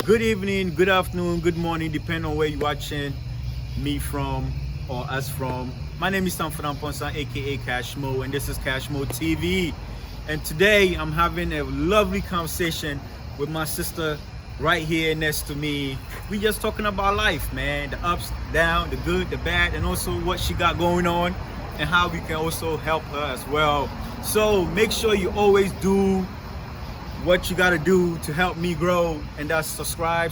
Good evening, good afternoon, good morning, depending on where you're watching me from or us from. My name is Tasha, aka CashMo, and this is CashMoTv. And today I'm having a lovely conversation with my sister right here next to me. We just talking about life, man, the ups, down, the good, the bad, and also what she got going on and how we can also help her as well. So make sure you always do what you got to do to help me grow, and that's subscribe.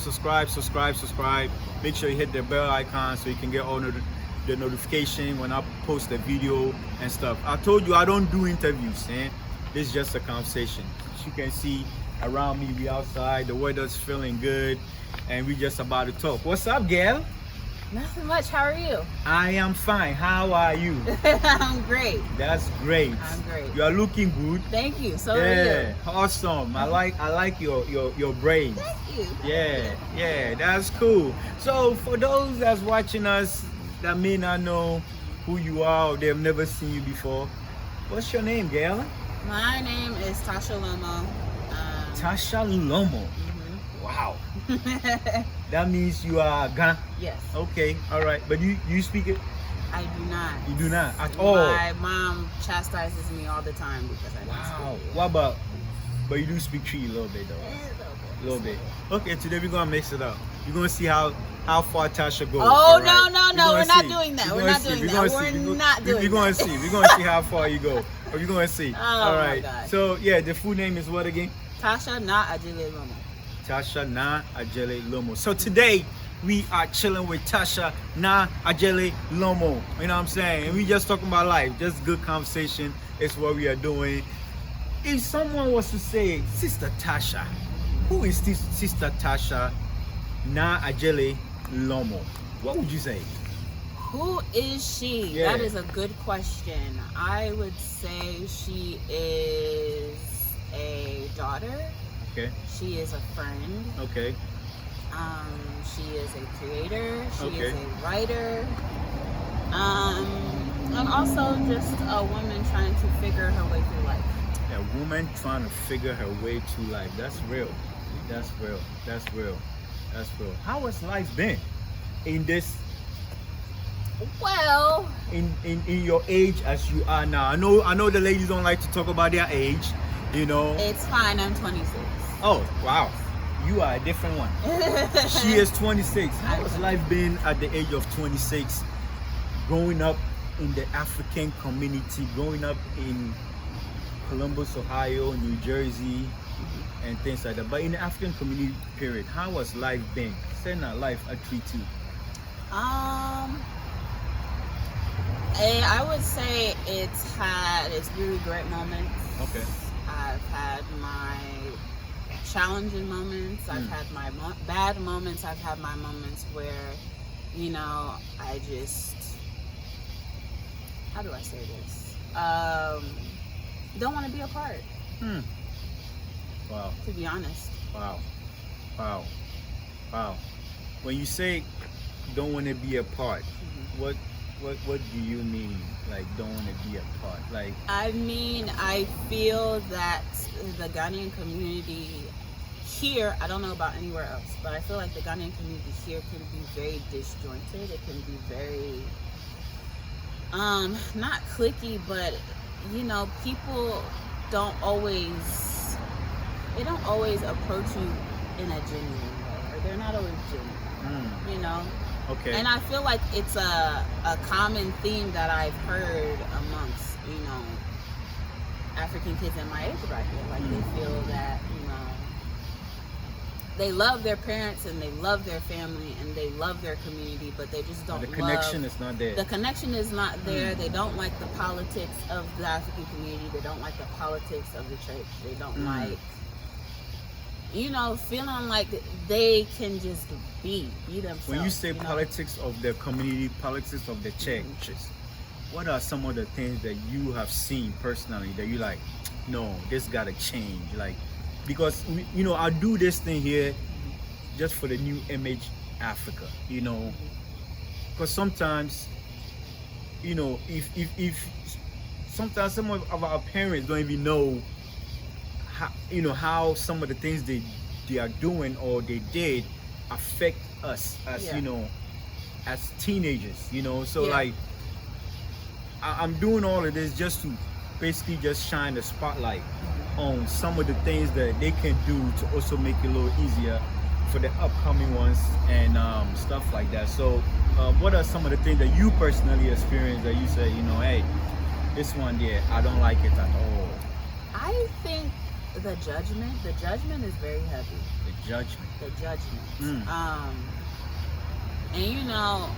Make sure you hit the bell icon so you can get all the notification when I post a video and stuff. I told you I don't do interviews, man. This is just a conversation. As you can see around me, we outside, the weather's feeling good, and we just about to talk. What's up, girl? Nothing much. How are you? I am fine. How are you? I'm great. That's great. I'm great. You are looking good. Thank you. So are you. Awesome. I like your braids. Thank you. Yeah, that's cool. So for those that's watching us that may not know who you are or they've never seen you before, what's your name, girl? My name is Tasha Lomo. Tasha Lomo. Wow. That means you are Ghana. Yes. Okay, all right. But you speak it? I do not. You do not at all. My mom chastises me all the time because I don't speak it. What about? But you do speak Tree a little bit though. A little bit. Okay, today we're gonna mix it up. You're gonna see how far Tasha goes. Oh, right? no, we're not doing that. We're not doing that. We're not doing that. We're gonna see. We're gonna see how far you go. But we're gonna see. Oh, all right. my God. So yeah, the full name is what again? Tasha Na Ajile Lomo. Tasha Na Ajele Lomo. So today we are chilling with Tasha Na Ajele Lomo. You know what I'm saying? And we just talking about life. Just good conversation is what we are doing. If someone was to say, Sister Tasha, who is this Sister Tasha Na Ajele Lomo? What would you say? Who is she? Yeah. That is a good question. I would say she is a daughter. Okay. She is a friend. Okay. She is a creator. She Okay. is a writer. And also just a woman trying to figure her way through life. A woman trying to figure her way through life. That's real. That's real. That's real. That's real. How has life been in this? Well, In your age as you are now. I know the ladies don't like to talk about their age, you know. it's fine. I'm 26. Oh, wow. You are a different one. She is 26. How has life been at the age of 26? Growing up in the African community, growing up in Columbus, Ohio, New Jersey, and things like that. But in the African community period, how has life been? Say not life at 32. I would say it's really great moments. Okay. I've had my challenging moments. I've had my bad moments. I've had my moments where, I just, how do I say this? Don't want to be apart. Wow. To be honest. Wow. When you say don't want to be apart, what do you mean? Like don't want to be apart? Like I mean, I feel that the Ghanaian community here, I don't know about anywhere else, but I feel like the Ghanaian community here can be very disjointed. It can be very, not cliquey, but people don't always approach you in a genuine way, or they're not always genuine, Okay. And I feel like it's a common theme that I've heard amongst, African kids in my age right here. Like they feel that, they love their parents and they love their family and they love their community, but they just don't The connection is not there. The connection is not there. They don't like the politics of the African community. They don't like the politics of the church. They don't like, feeling like they can just be themselves. When you say politics of the community, politics of the churches, what are some of the things that you have seen personally that you like, no, this gotta change? Like, because I do this thing here just for the new image Africa, because sometimes if sometimes some of our parents don't even know how some of the things they they are doing or they did affect us as Yeah. you know, as teenagers, you know. So Yeah. like I'm doing all of this just to basically just shine the spotlight on some of the things that they can do to also make it a little easier for the upcoming ones and stuff like that. So what are some of the things that you personally experienced that you say, you know, hey, this one there, I don't like it at all? I think the judgment is very heavy. The judgment. The judgment. Mm. And you know,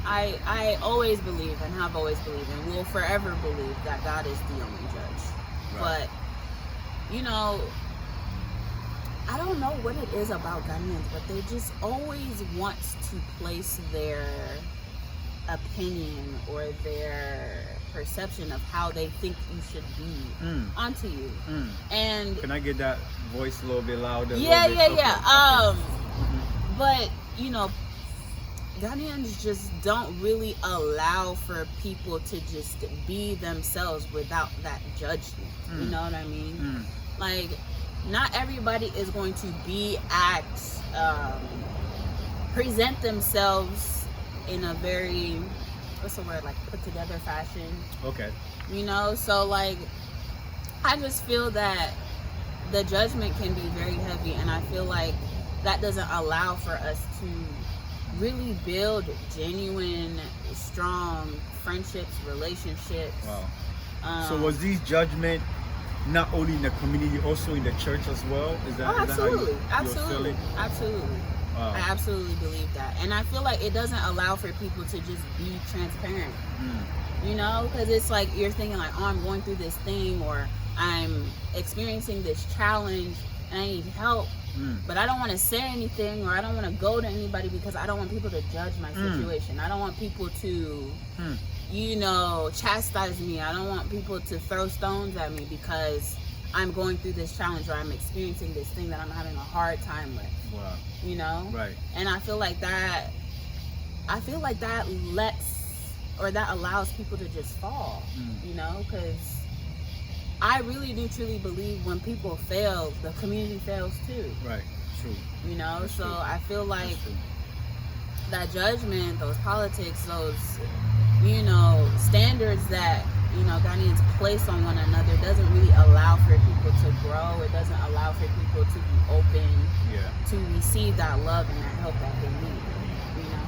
I always believe and have always believed and will forever believe that God is the only judge. Right. But, you know, I don't know what it is about Ghanaians, but they just always want to place their opinion or their perception of how they think you should be onto you. And can I get that voice a little bit louder? Yeah. Okay. But, you know, Ghanaians just don't really allow for people to just be themselves without that judgment. You know what I mean? Like, not everybody is going to present themselves in a very, what's the word, like put together fashion. Okay. You know, so like, I just feel that the judgment can be very heavy, and I feel like that doesn't allow for us to really build genuine, strong friendships, relationships. Wow. So was these judgment not only in the community, also in the church as well? Is that, absolutely. is that how you're feeling? Absolutely. Wow. I absolutely believe that. And I feel like it doesn't allow for people to just be transparent. You know, because it's like you're thinking like, oh, I'm going through this thing, or I'm experiencing this challenge and I need help. But I don't want to say anything, or I don't want to go to anybody because I don't want people to judge my situation. I don't want people to, you know, chastise me. I don't want people to throw stones at me because I'm going through this challenge, or I'm experiencing this thing that I'm having a hard time with. Wow. You know? Right. And I feel like that that allows people to just fall, you know? Because I really do truly believe when people fail, the community fails too. Right. True. You know, That's so true. I feel like that judgment, those politics, those, you know, standards that, you know, Ghanaians place on one another doesn't really allow for people to grow. It doesn't allow for people to be open to receive that love and that help that they need. You know,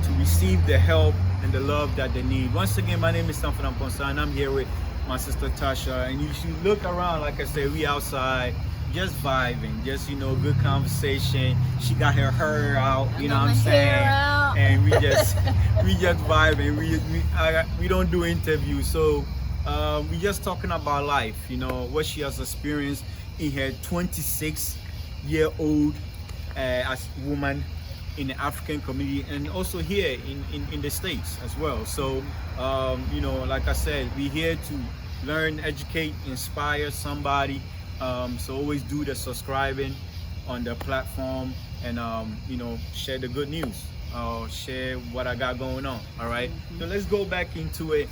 to receive the help and the love that they need. Once again, my name is Tasha, and I'm here with my sister Tasha, and you should look around. Like I said, we outside just vibing, just, you know, good conversation. She got her hair out, you know what I'm saying, and we just vibing. We don't do interviews, so we just talking about life, you know, what she has experienced in her 26-year-old as woman in the African community, and also here in the States as well. So you know, like I said, we're here to learn, educate, inspire somebody. So always do the subscribing on the platform, and you know, share the good news, share what I got going on. All right. So let's go back into it.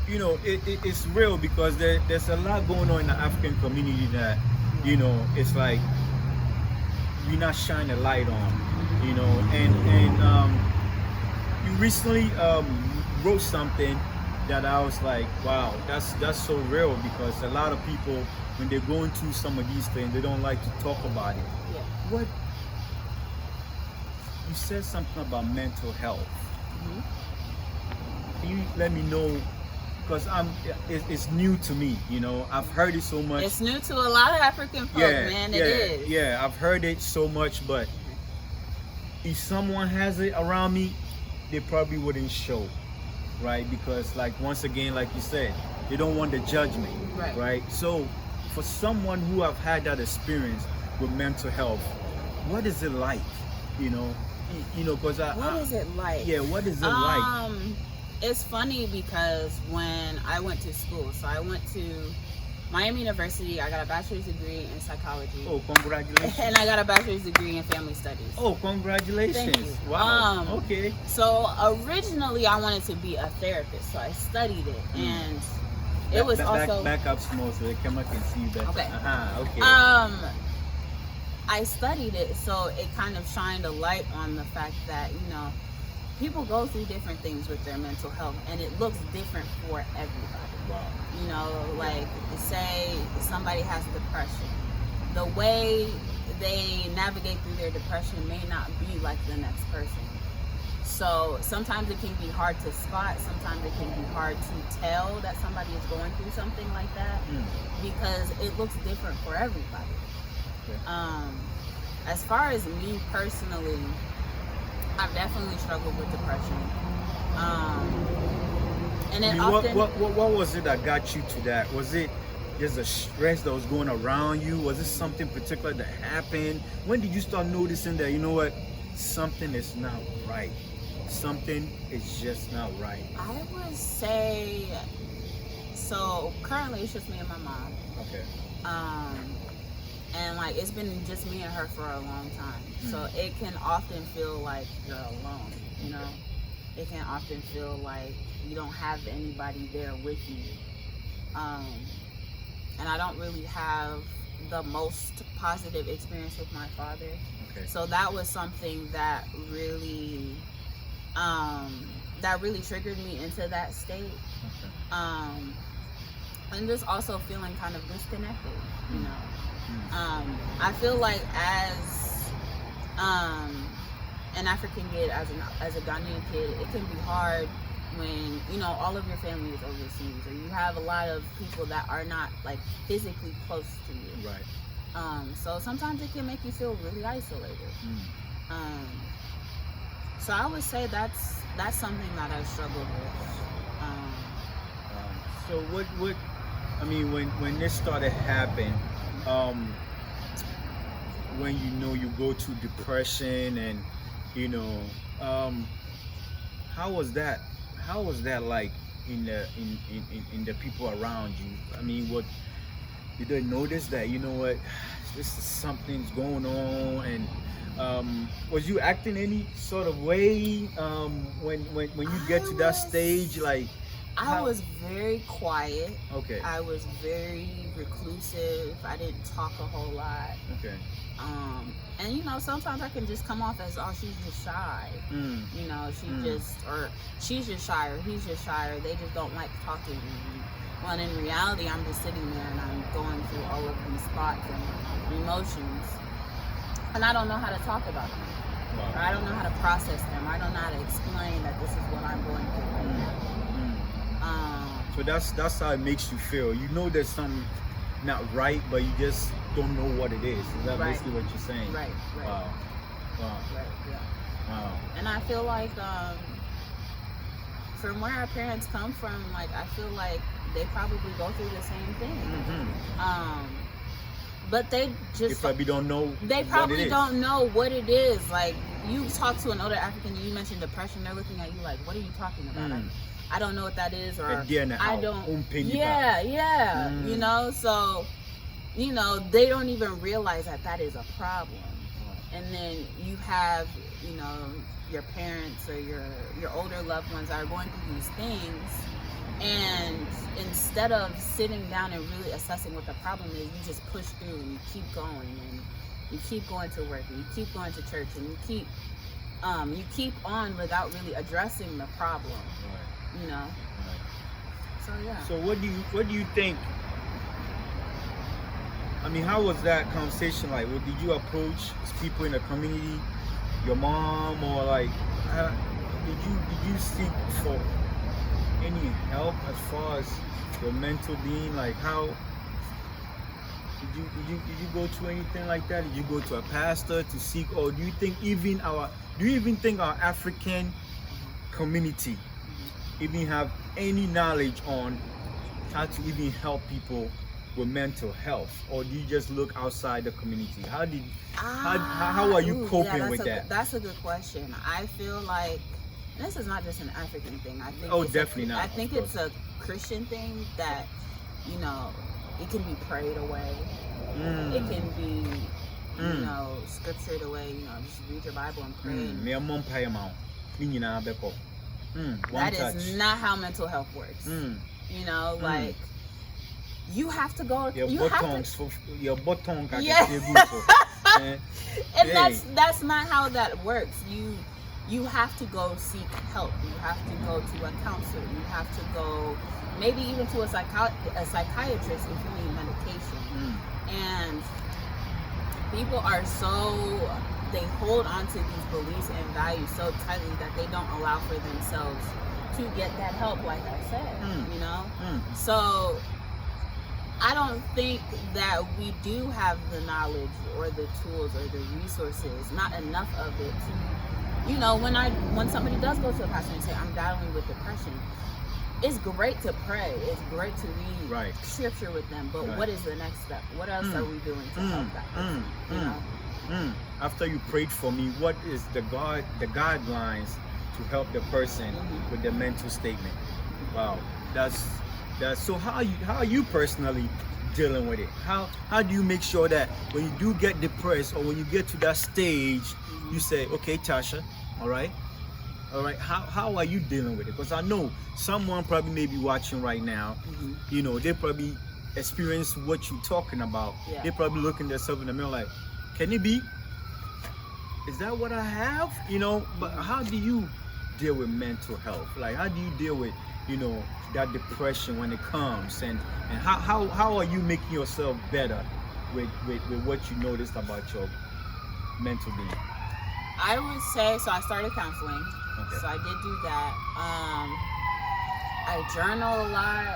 You know, it's real because there's a lot going on in the African community that, you know, it's like you're not shining a light on, you know. And you recently wrote something that I was like, wow, that's so real, because a lot of people, when they're going through some of these things, they don't like to talk about it. Yeah. What you said something about mental health. Can you let me know? Because it's new to me, you know. I've heard it so much. It's new to a lot of African folk, man. It is. Yeah, I've heard it so much, but if someone has it around me, they probably wouldn't show, right? Because, like, once again, like you said, they don't want the judgment, right? So, for someone who have had that experience with mental health, what is it like, you know? Because what is it like? Yeah, what is it like? It's funny because when I went to school, so I went to Miami University. I got a bachelor's degree in psychology. Oh, congratulations. And I got a bachelor's degree in family studies. Oh, congratulations. Thank you. Wow. Okay. So originally I wanted to be a therapist, so I studied it. And it was also back up small so the camera can see you better. Okay. Okay. I studied it, so it kind of shined a light on the fact that, people go through different things with their mental health, and it looks different for everybody. Wow. Like, say somebody has depression. The way they navigate through their depression may not be like the next person. So sometimes it can be hard to spot, sometimes it can be hard to tell that somebody is going through something like that, because it looks different for everybody. Okay. As far as me personally, I've definitely struggled with depression. And it often... What was it that got you to that? Was it just a stress that was going around you? Was it something particular that happened? When did you start noticing that, something is not right? Something is just not right. I would say, so currently it's just me and my mom. Okay. And like, it's been just me and her for a long time. So it can often feel like you're alone, It can often feel like you don't have anybody there with you. And I don't really have the most positive experience with my father. Okay. So that was something that really triggered me into that state. Okay. And just also feeling kind of disconnected, I feel like as an African kid, as a Ghanaian kid, it can be hard when all of your family is overseas, or you have a lot of people that are not like physically close to you. Right. So sometimes it can make you feel really isolated. So I would say that's something that I struggled with. So what when this started happening, when you go to depression and how was that like in the people around you? What you did notice that something's going on, and was you acting any sort of way when you get to that stage? Like, I was very quiet. Okay. I was very reclusive. I didn't talk a whole lot. Okay. And sometimes I can just come off as, oh, she's just shy. She's just shy, or he's just shy, or they just don't like talking to me. When in reality, I'm just sitting there and I'm going through all of these thoughts and emotions, and I don't know how to talk about them. Wow. Or I don't know how to process them. I don't know how to explain that this is what I'm going through right now. So that's how it makes you feel. There's something not right, but you just don't know what it is. Is that basically what you're saying? Right. Wow. Right, yeah. Wow. And I feel like from where our parents come from, like, I feel like they probably go through the same thing. But they probably don't know. They probably don't know what it is. Like, you talk to an older African, you mentioned depression, they're looking at you like, what are you talking about? I don't know what that is, or I don't. Yeah. So they don't even realize that is a problem. And then you have your parents or your older loved ones are going through these things, and instead of sitting down and really assessing what the problem is, you just push through and you keep going, and you keep going to work, and you keep going to church, and you keep on without really addressing the problem. Right. So yeah. So what do you think? How was that conversation like? Did you approach people in the community, your mom, or like, did you seek for any help as far as your mental being? Like, how did you go to anything like that? Did you go to a pastor to seek, or do you even think our African community even have any knowledge on how to even help people with mental health, or do you just look outside the community? How are you coping with that? That's a good question. I feel like this is not just an African thing. I think definitely not. I think it's a Christian thing that it can be prayed away. It can be scriptured away. Just read your Bible and pray. That is not how mental health works. Like, you have to go. Your you bottom, your bottom. Yeah. And that's not how that works. You have to go seek help. You have to go to a counselor. You have to go maybe even to a psychiatrist if you need medication. And people are they hold on to these beliefs and values so tightly that they don't allow for themselves to get that help, like I said, you know? So I don't think that we do have the knowledge or the tools or the resources, not enough of it to, you know, when somebody does go to a pastor and say, I'm battling with depression, it's great to pray. It's great to read scripture with them. But what is the next step? What else are we doing to help that person? You know? After you prayed for me, what is the guidelines to help the person with the mental statement? Wow, that's so. How are you personally dealing with it? How do you make sure that when you do get depressed or when you get to that stage, you say, okay, Tasha, all right, how are you dealing with it? Because I know someone probably may be watching right now. You know, they probably experience what you're talking about. They probably looking themselves in the mirror like, can it be? Is that what I have? You know, but how do you deal with mental health? Like, how do you deal with, you know, that depression when it comes? And how are you making yourself better with what you noticed about your mental being? I would say, so I started counseling. Okay. So I did do that. I journal a lot.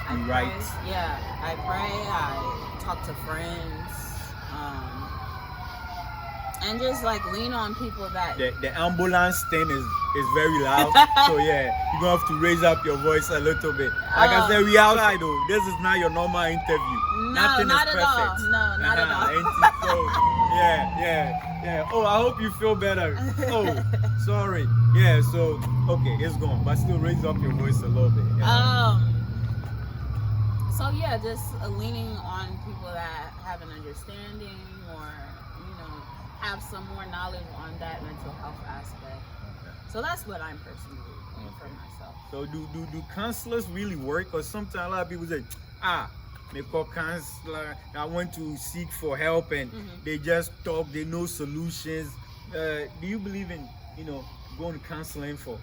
I write. Pray. Yeah, I pray. I talk to friends. And just like lean on people that the ambulance thing is very loud. So yeah, you're gonna have to raise up your voice a little bit. Like I said, we outside though. This is not your normal interview. No, not at all. No, not at all. So yeah. Oh, I hope you feel better. Oh, sorry. Yeah. So okay, it's gone, but still raise up your voice a little bit. Yeah. So yeah, just leaning on people that have an understanding or, you know, have some more knowledge on that mental health aspect. So that's what I'm personally doing for myself. So do counselors really work? Or sometimes a lot of people say, they call counselor, I want to seek for help, and they just talk, they know solutions. Do you believe in, you know, going to counseling for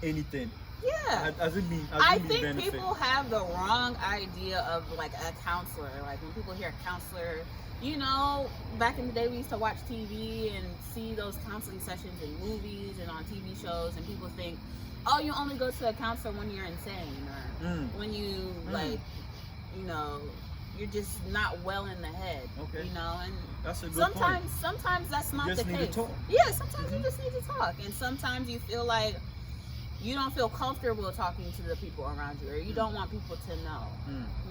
anything? Yeah. I think people have the wrong idea of like a counselor. Like when people hear counselor, you know, back in the day we used to watch TV and see those counseling sessions in movies and on TV shows, and people think, oh, you only go to a counselor when you're insane or when you like, you know, you're just not well in the head. Okay. You know, and that's a good point. Sometimes that's not the case. You just need to talk. Yeah, sometimes you just need to talk, and sometimes you feel like you don't feel comfortable talking to the people around you, or you don't want people to know.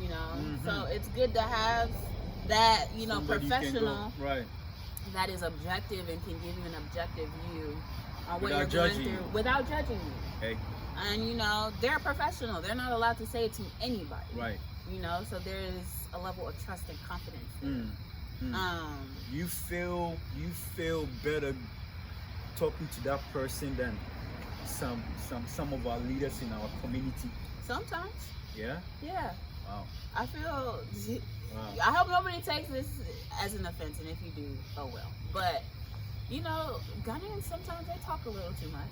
You know, so it's good to have that, you know, somebody professional that is objective and can give you an objective view on what you're going through without judging you. Okay. And you know, they're a professional. They're not allowed to say it to anybody. Right. You know, so there's a level of trust and confidence there. You feel better talking to that person than some of our leaders in our community? Sometimes. Yeah? Yeah. Wow. I feel I hope nobody takes this as an offense, and if you do, oh well. But you know, Ghanaians sometimes they talk a little too much.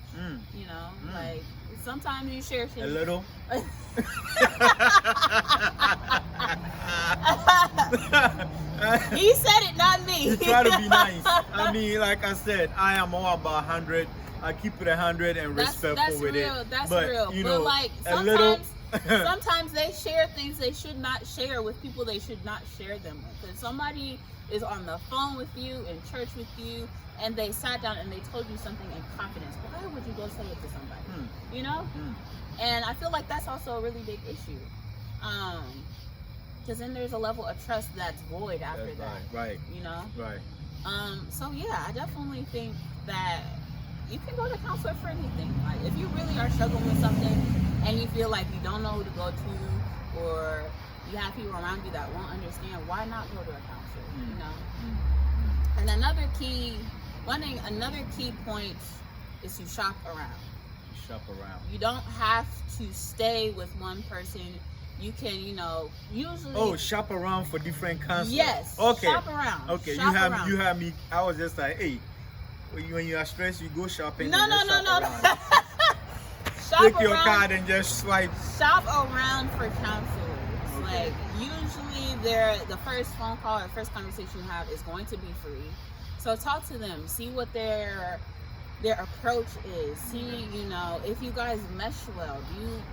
You know, like sometimes you share shit. A little. He said it, not me. You try to be nice. I mean, like I said, I am all about 100. I keep it 100 and respectful with real, it. That's but, real. You know, but like sometimes they share things they should not share with people they should not share them with. If somebody is on the phone with you, in church with you, and they sat down and they told you something in confidence, why would you go say it to somebody? You know? And I feel like that's also a really big issue. Because then there's a level of trust that's void after that. Right. You know? Right. So yeah, I definitely think that you can go to a counselor for anything. Like if you really are struggling with something and you feel like you don't know who to go to, or you have people around you that won't understand, why not go to a counselor? You know? And another key point is to shop around. Shop around. You don't have to stay with one person. you can, usually. Oh, shop around for different counselors. Yes. Okay. Shop around. Okay. Shop you around. have me. I was just like, hey, when you are stressed, you go shopping. No. Shop Take your around. card and just swipe. Shop around for counselors. Okay. Like usually, the first phone call or first conversation you have is going to be free. So talk to them. See what their approach is. See, if you guys mesh well.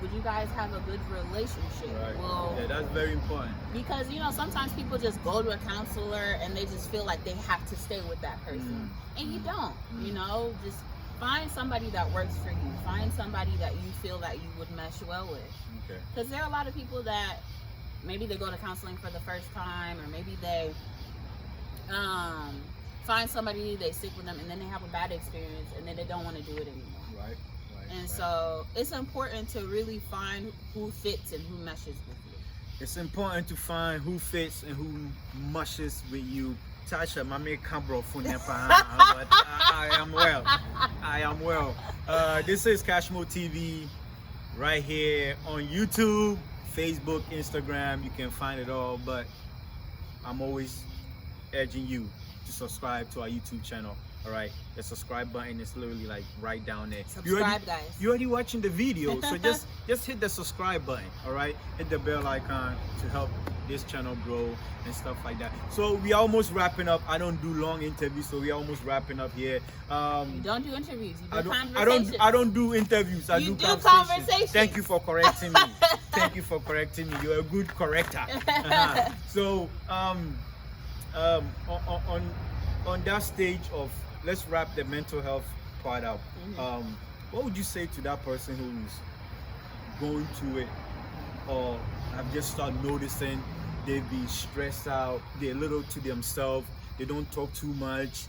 Would you guys have a good relationship? Right. Well, Yeah, that's very important. because sometimes people just go to a counselor and they just feel like they have to stay with that person, and you don't. Just find somebody that works for you. Find somebody that you feel that you would mesh well with. Okay. Because there are a lot of people that maybe they go to counseling for the first time, or maybe they find somebody, they stick with them, and then they have a bad experience, and then they don't want to do it anymore. Right. And so it's important to really find who fits and who meshes with you. It's important to find who fits and who mushes with you. Tasha, my man Cambro for but I am well. I am well. This is CashMoTv right here on YouTube, Facebook, Instagram. You can find it all, but I'm always urging you to subscribe to our YouTube channel. All right, the subscribe button is literally like right down there. Subscribe, guys. You're already watching the video, so just hit the subscribe button. All right, hit the bell icon to help this channel grow and stuff like that. So we are almost wrapping up. I don't do long interviews, so we are almost wrapping up here. You don't do interviews. You do conversations. I don't do interviews. I do conversations. Thank you for correcting me. Thank you for correcting me. You're a good corrector. So on that stage of, let's wrap the mental health part up. What would you say to that person who's going through it, or have just started noticing they've been stressed out, they're little to themselves, they don't talk too much,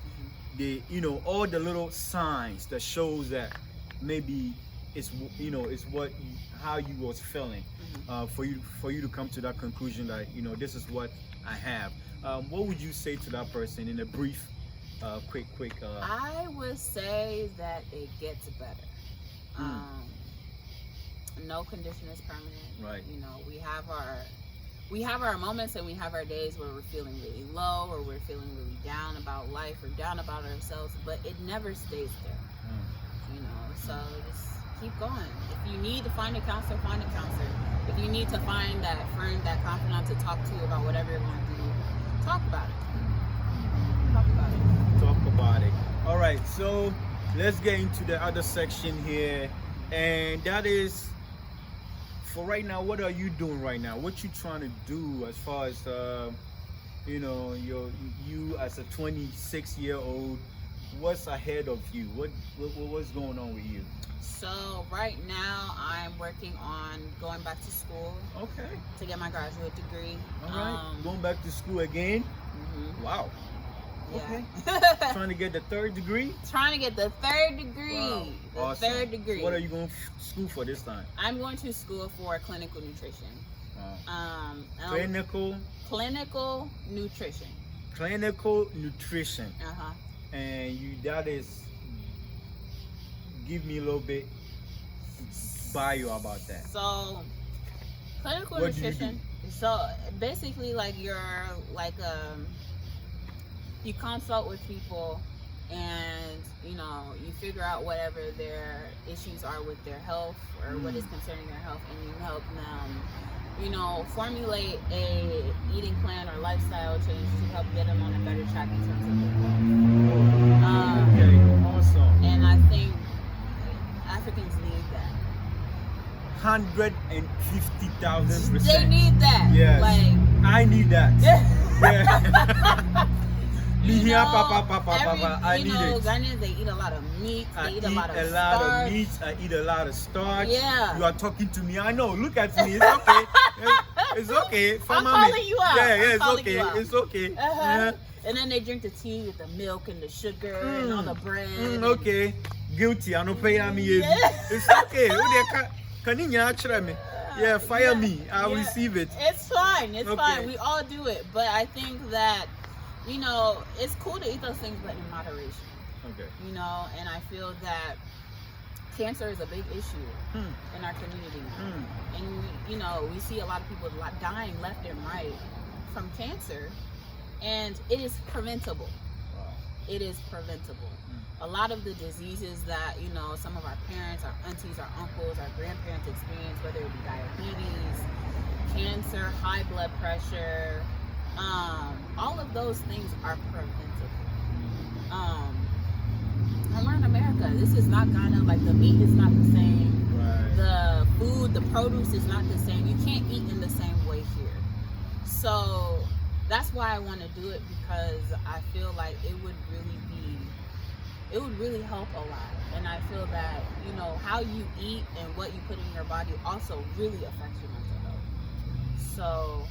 they, all the little signs that shows that maybe it's, it's how you was feeling, for you to come to that conclusion that, this is what I have. What would you say to that person in a brief, quick? I would say that it gets better. No condition is permanent. Right. We have our moments and we have our days where we're feeling really low, or we're feeling really down about life or down about ourselves, but it never stays there. So just keep going. If you need to find a counselor, find a counselor. If you need to find that friend, that confidant to talk to about whatever you're going to do, talk about it. Talk about it. All right, so let's get into the other section here, and that is, for right now, what are you doing right now? What you trying to do as far as you as a 26-year-old? What's ahead of you? What's going on with you? So right now I'm working on going back to school. Okay. To get my graduate degree. All right. Going back to school again? Wow. Yeah. Okay. Trying to get the third degree? Trying to get the third degree. Wow. The Awesome. third degree. So what are you going to school for this time? I'm going to school for clinical nutrition. Wow. Clinical nutrition. Clinical nutrition. Uh-huh. And that is, give me a little bit bio about that. So clinical What do you nutrition. So basically, you consult with people, and you figure out whatever their issues are with their health, or what is concerning their health, and you help them formulate a eating plan or lifestyle change to help get them on a better track in terms of their health. Okay, awesome. And I think Africans need that. 150,000%. They need that. Yes. I need that. Yeah. I need it. Ghanaians, they eat a lot of meat. They eat a lot of meat. I eat a lot of starch. Yeah. You are talking to me. I know. Look at me. It's okay. It's okay. I'm calling you out. Yeah, it's okay. It's okay. Uh-huh. And then they drink the tea with the milk and the sugar and all the bread. Okay. Guilty. I don't pay me. It's okay. Yeah, fire me. I'll receive it. It's fine. It's fine. We all do it. But I think that, it's cool to eat those things, but in moderation. Okay. And I feel that cancer is a big issue in our community now. And, you know, we see a lot of people dying left and right from cancer, and it is preventable. Wow. It is preventable. A lot of the diseases that, you know, some of our parents, our aunties, our uncles, our grandparents experience, whether it be diabetes, cancer, high blood pressure, all of those things are preventable. And we're in America. This is not Ghana. Like, the meat is not the same. Right. The food, the produce is not the same. You can't eat in the same way here. So that's why I want to do it, because I feel like it would really help a lot. And I feel that, you know, how you eat and what you put in your body also really affects your mental health. So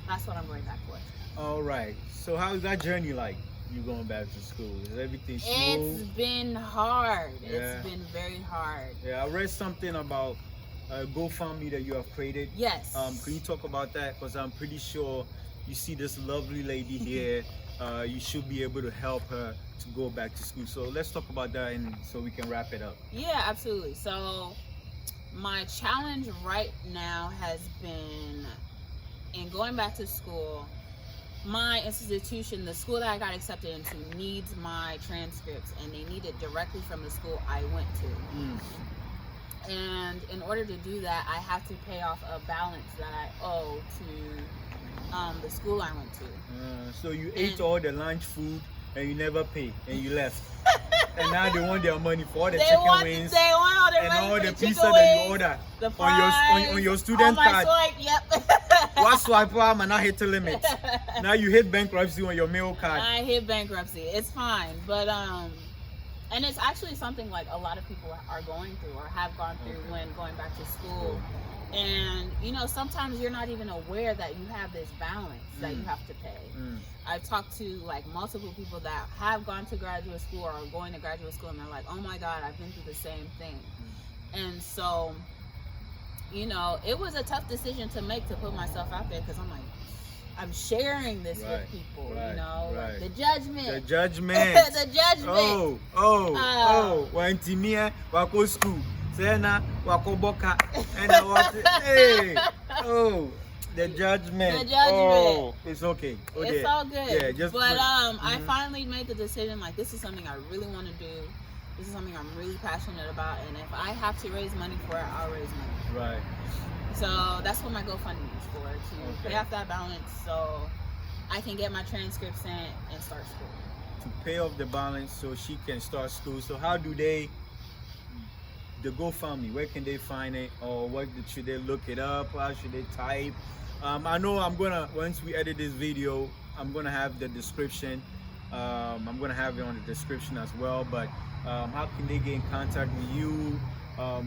that's what I'm going back for. All right. So how's that journey like? You going back to school? Is everything smooth? It's been hard. Yeah. It's been very hard. Yeah, I read something about a GoFundMe that you have created. Yes. Can you talk about that? Because I'm pretty sure you see this lovely lady here. You should be able to help her to go back to school. So let's talk about that, and so we can wrap it up. Yeah, absolutely. So my challenge right now has been in going back to school. My institution, the school that I got accepted into, needs my transcripts, and they need it directly from the school I went to. And in order to do that, I have to pay off a balance that I owe to the school I went to. So you ate all the lunch food and you never pay, and you left. And now they want their money for all the chicken wings They want all the and money all for the chicken pizza wings, that you order the fries, on your student on my card. swipe, yep. What swipe and I hit the limit. Now you hit bankruptcy on your meal card. I hit bankruptcy. It's fine, but and it's actually something like a lot of people are going through or have gone through when going back to school. And, you know, sometimes you're not even aware that you have this balance that you have to pay. I've talked to, like, multiple people that have gone to graduate school or are going to graduate school, and they're like, oh my God, I've been through the same thing. And so, you know, it was a tough decision to make, to put myself out there, because I'm like, I'm sharing this with people, you know, like the judgment. The judgment. The judgment. Wantimia, wako school. Sena, wako boka. And what? Hey, the judgment. The judgment. Oh, it's okay. It's all good. Yeah, just. But I finally made the decision. Like, this is something I really want to do. This is something I'm really passionate about, and if I have to raise money for it, I'll raise money. Right. So that's what my GoFundMe is for, to pay off that balance so I can get my transcripts in and start school. To pay off the balance so she can start school. So how do the GoFundMe, where can they find it, or what should they look it up? How should they type? I know once we edit this video, I'm gonna have the description. I'm gonna have it on the description as well. But how can they get in contact with you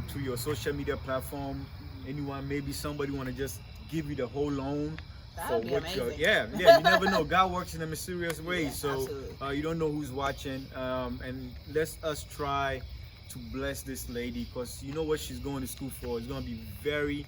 through your social media platform? Anyone, maybe somebody want to just give you the whole loan for what you're. Yeah, you never know. God works in a mysterious way. Yeah, so you don't know who's watching. And let us try to bless this lady, because you know what she's going to school for. It's going to be very,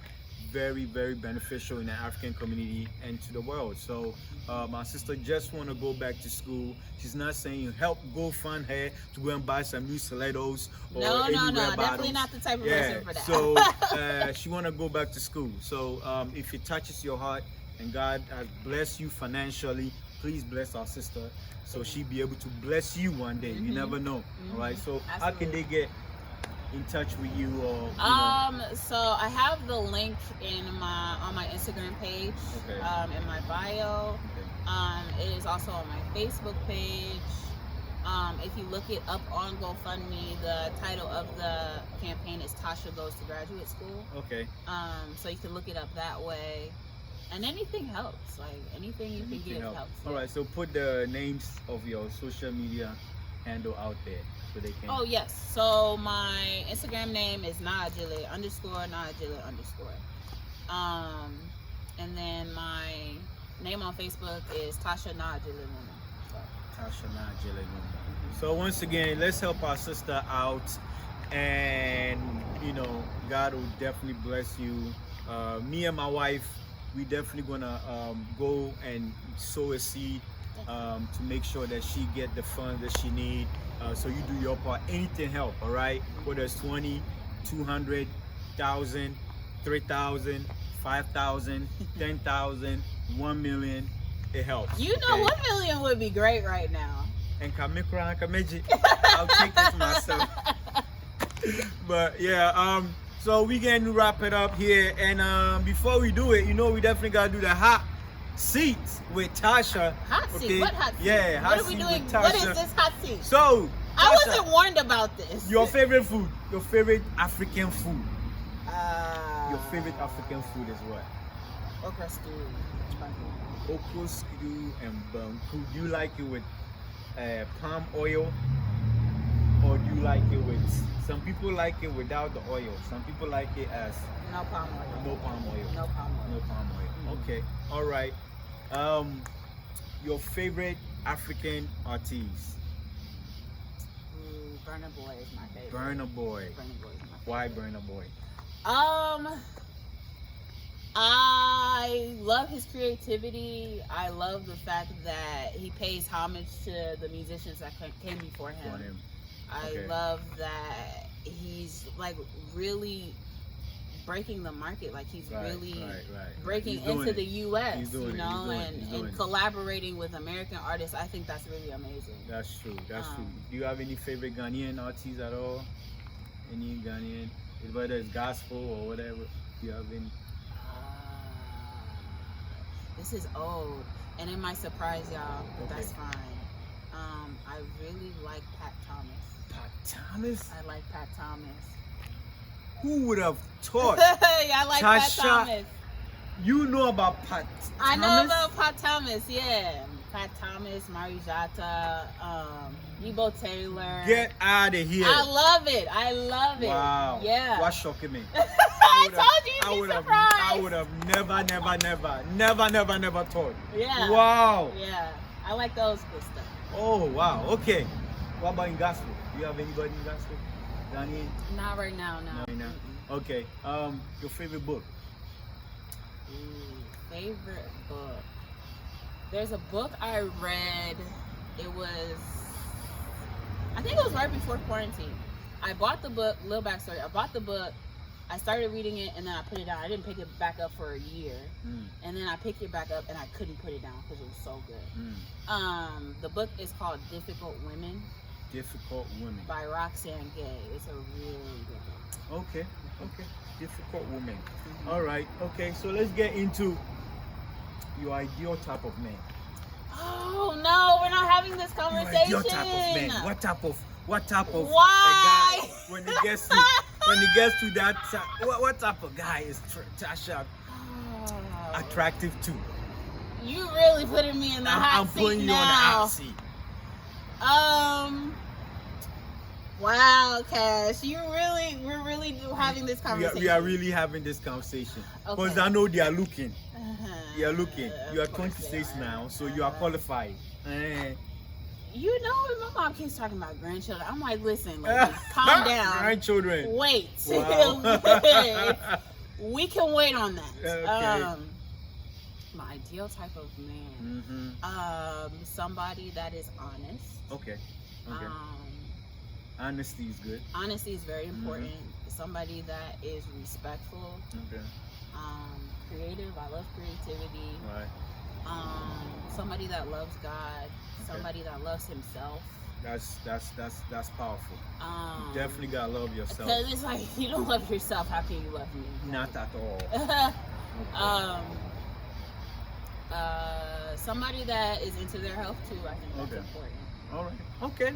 very, very beneficial in the African community and to the world. So my sister just want to go back to school. She's not saying help go fund her to go and buy some new stilettos or no, bottles. definitely not the type of person for that. So she want to go back to school. So if it touches your heart and God has blessed you financially, please bless our sister so she'll be able to bless you one day. You never know. All right. So how can they get in touch with you, or so I have the link on my Instagram page, in my bio. It is also on my Facebook page. If you look it up on GoFundMe, the title of the campaign is Tasha Goes to Graduate School. So you can look it up that way. And anything helps. Like, anything you can give helps. All right, so put the names of your social media handle out there so they can. Oh yes. So my Instagram name is Naajile _ Naajile _ and then my name on Facebook is Tasha Naajile Luna. Tasha Naajile Luna. So once again, let's help our sister out, and you know, God will definitely bless you. Me and my wife, we definitely gonna go and sow a seed to make sure that she get the funds that she need. So you do your part. Anything help, all right? Whether it's 20, 200,000, 3,000, 5,000, 10,000, 1 million. It helps. You know, 1 million would be great right now. And Kamikra and Kameji, I'll take it myself. But yeah, so we can wrap it up here. And before we do it, you know, we definitely gotta do the hot seat with Tasha. Hot seat? What hot seat? Yeah, hot what are we seat doing? with Tasha. What is this hot seat? So, I Tasha, wasn't warned about this. your favorite food, your favorite African food. Your Uh, favorite African food is what? okra stew. Okra stew and banku. Do you like it with palm oil, or do you like it with? Some people like it without the oil. Some people like it as No palm oil. no palm oil. No palm oil. No palm oil. Okay. All right. Your favorite African artiste? Burna Boy is my favorite. Burna Boy. Burna Boy is my favorite. Why Burna Boy? I love his creativity. I love the fact that he pays homage to the musicians that came before him. Okay. I love that he's like really breaking the market. Like he's really breaking He's doing into it. the U.S. He's doing You it. know, He's doing and it. collaborating with American artists. I think that's really amazing. That's true. That's true. Do you have any favorite Ghanaian artists at all? Any Ghanaian, whether it's gospel or whatever? Do you have any? This is old, and it might surprise y'all, but Okay. that's fine. I really like Pat Thomas. Pat Thomas? I like Pat Thomas. Who would have thought? I like Pat Tasha, Thomas. You know about Pat Thomas? I know about Pat Thomas, yeah. Pat Thomas, Marijata, Nebo Taylor. Get out of here. I love it. I love it. Wow. Yeah. What's shocking me? I told you you'd be surprised. I would have never thought. Yeah. Wow. Yeah. I like the old school stuff. Oh, wow. Okay. What about in gospel? Do you have anybody in gospel? Ghanaian? Not right now, no. Not right now. Okay. Your favorite book? Favorite book. There's a book I read. I think it was right before quarantine. I bought the book, little backstory. I bought the book, I started reading it, and then I put it down. I didn't pick it back up for a year. And then I picked it back up, and I couldn't put it down because it was so good. The book is called Difficult Women. Difficult Women. By Roxanne Gay. It's a really good book. Okay. Difficult Women. All right. Okay, so let's get into your ideal type of man. Oh no, we're not having this conversation. Your ideal type of man. What type of Why? a guy when he gets to that what type of guy is Tasha attractive to? You really putting me in the hot I'm seat putting you now. on the hot seat. Wow, Cash, we're really having this conversation. We are really having this conversation because Okay. I know they are looking. You are looking. Of You are course 26 they are. now, so you are qualified. You know, my mom keeps talking about grandchildren. I'm like, listen, ladies, calm down. Grandchildren. Wait. Wow. We can wait on that. Okay. My ideal type of man. Somebody that is honest. Okay. Honesty is good. Honesty is very important. Somebody that is respectful. Okay. Creative. I love creativity. Right. Somebody that loves God. Somebody that loves himself. That's powerful. You definitely gotta love yourself. Because it's like, you don't love yourself, how can you love me? Not at all. Somebody that is into their health too, I think that's important. All right. Okay.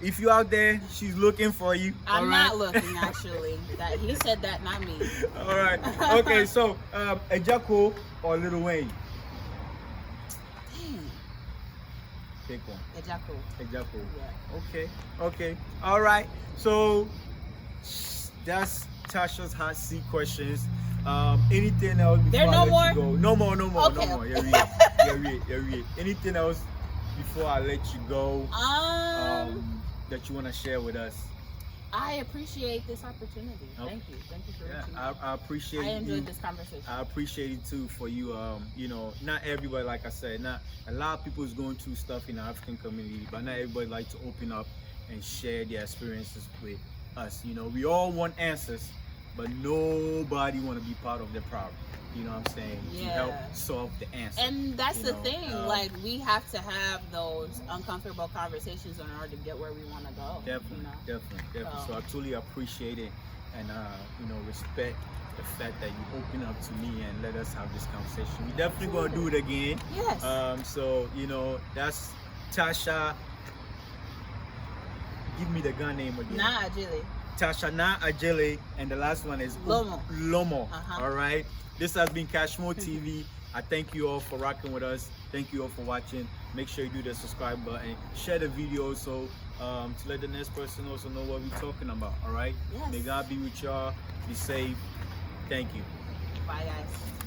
If you out there, she's looking for you. I'm not looking, actually. That he said that, not me. All right. Okay. So, Ejako or Lil Wayne? Dang. Pick one. Ejako. Yeah. Okay. All right. So that's Tasha's hot seat questions. Anything else before There I no let more? you go? No more. Okay. No more. Yeah. Anything else before I let you go? That you want to share with us? I appreciate this opportunity. Thank you for reaching out. I appreciate I enjoyed you. this conversation. I appreciate it too for you. You know, not everybody, like I said, not a lot of people is going through stuff in the African community, but not everybody like to open up and share their experiences with us. You know, we all want answers, but nobody want to be part of the problem. You know what I'm saying? To help solve the answer. And that's the thing. Like, we have to have those uncomfortable conversations in order to get where we want to go. Definitely, you know? definitely. So I truly appreciate it, and you know, respect the fact that you open up to me and let us have this conversation. We definitely gonna do it again. Yes. So you know, that's Tasha. Give me the gun name again. Nah, Ajili. Tasha Na Ajele, and the last one is Lomo. All right. This has been CashMoTv. I thank you all for rocking with us. Thank you all for watching. Make sure you do the subscribe button, share the video so to let the next person also know what we're talking about. All right. Yes. May God be with y'all. Be safe. Thank you. Bye, guys.